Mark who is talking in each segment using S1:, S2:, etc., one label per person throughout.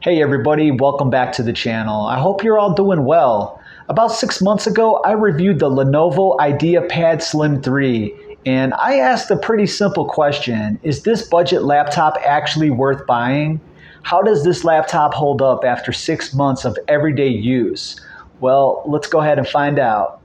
S1: Hey everybody, welcome back to the channel. I hope you're all doing well. About 6 months ago, I reviewed the Lenovo IdeaPad Slim 3, and I asked a pretty simple question. Is this budget laptop actually worth buying? How does this laptop hold up after 6 months of everyday use? Well, let's go ahead and find out.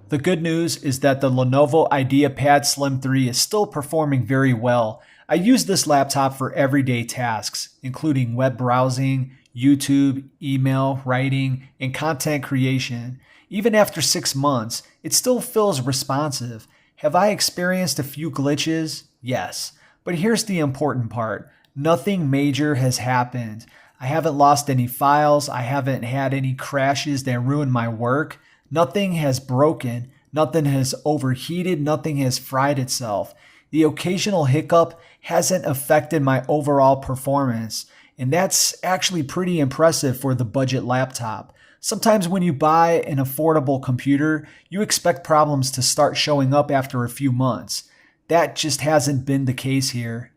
S1: The good news is that the Lenovo IdeaPad Slim 3 is still performing very well. I use this laptop for everyday tasks, including web browsing, YouTube, email, writing, and content creation. Even after 6 months, it still feels responsive. Have I experienced a few glitches? Yes. But here's the important part. Nothing major has happened. I haven't lost any files. I haven't had any crashes that ruin my work. Nothing has broken, nothing has overheated, nothing has fried itself. The occasional hiccup hasn't affected my overall performance, and that's actually pretty impressive for the budget laptop. Sometimes when you buy an affordable computer, you expect problems to start showing up after a few months. That just hasn't been the case here.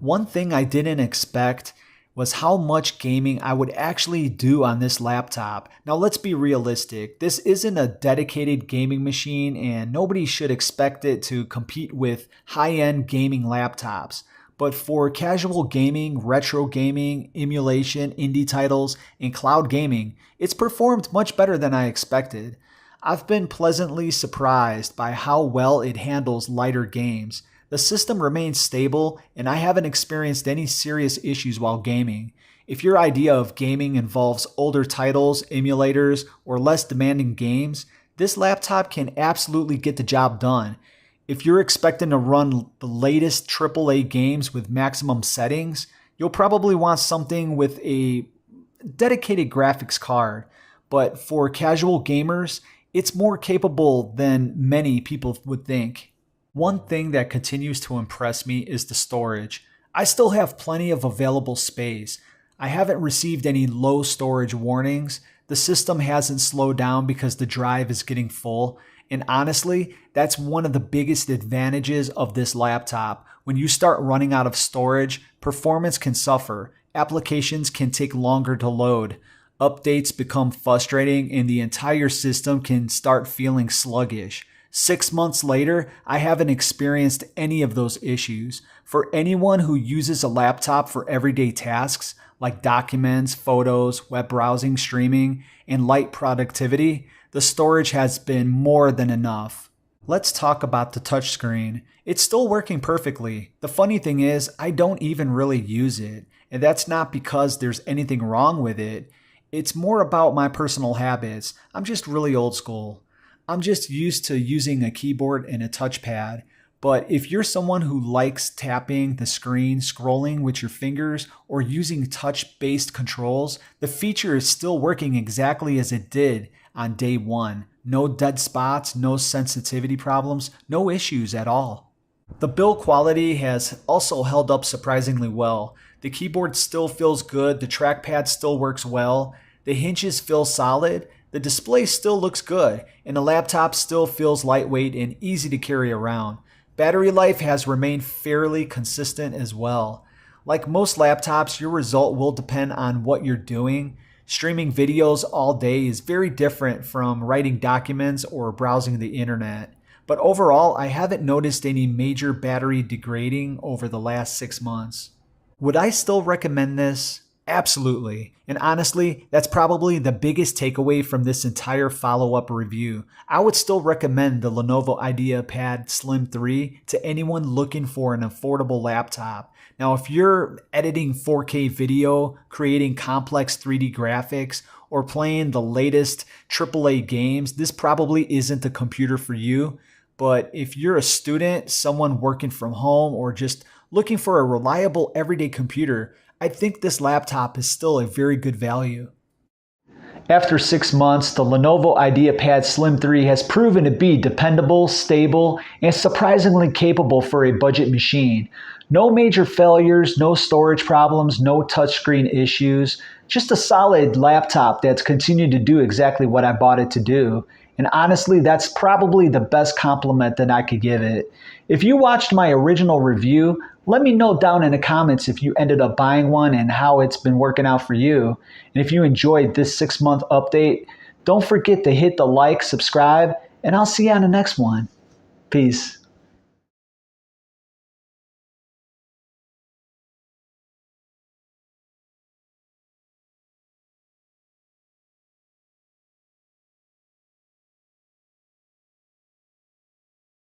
S1: One thing I didn't expect was how much gaming I would actually do on this laptop. Now let's be realistic, this isn't a dedicated gaming machine and nobody should expect it to compete with high-end gaming laptops. But for casual gaming, retro gaming, emulation, indie titles, and cloud gaming, it's performed much better than I expected. I've been pleasantly surprised by how well it handles lighter games. The system remains stable, and I haven't experienced any serious issues while gaming. If your idea of gaming involves older titles, emulators, or less demanding games, this laptop can absolutely get the job done. If you're expecting to run the latest AAA games with maximum settings, you'll probably want something with a dedicated graphics card. But for casual gamers, it's more capable than many people would think. One thing that continues to impress me is the storage. I still have plenty of available space. I haven't received any low storage warnings. The system hasn't slowed down because the drive is getting full. And honestly, that's one of the biggest advantages of this laptop. When you start running out of storage, performance can suffer. Applications can take longer to load. Updates become frustrating and the entire system can start feeling sluggish. 6 months later, I haven't experienced any of those issues. For anyone who uses a laptop for everyday tasks like documents, photos, web browsing, streaming, and light productivity, the storage has been more than enough. Let's talk about the touchscreen. It's still working perfectly. The funny thing is, I don't even really use it, and that's not because there's anything wrong with it. It's more about my personal habits. I'm just really old school. I'm just used to using a keyboard and a touchpad, but if you're someone who likes tapping the screen, scrolling with your fingers, or using touch-based controls, the feature is still working exactly as it did on day one. No dead spots, no sensitivity problems, no issues at all. The build quality has also held up surprisingly well. The keyboard still feels good, the trackpad still works well, the hinges feel solid, the display still looks good, and the laptop still feels lightweight and easy to carry around. Battery life has remained fairly consistent as well. Like most laptops, your result will depend on what you're doing. Streaming videos all day is very different from writing documents or browsing the internet. But overall, I haven't noticed any major battery degrading over the last 6 months. Would I still recommend this? Absolutely. And honestly, that's probably the biggest takeaway from this entire follow-up review. I would still recommend the Lenovo IdeaPad Slim 3 to anyone looking for an affordable laptop. Now, if you're editing 4K video, creating complex 3D graphics, or playing the latest AAA games, this probably isn't the computer for you. But if you're a student, someone working from home, or just looking for a reliable everyday computer, I think this laptop is still a very good value. After 6 months, the Lenovo IdeaPad Slim 3 has proven to be dependable, stable, and surprisingly capable for a budget machine. No major failures, no storage problems, no touchscreen issues, just a solid laptop that's continued to do exactly what I bought it to do. And honestly, that's probably the best compliment that I could give it. If you watched my original review, Let me know down in the comments if you ended up buying one and how it's been working out for you. And if you enjoyed this 6-month update, don't forget to hit the like, subscribe, and I'll see you on the next one. Peace.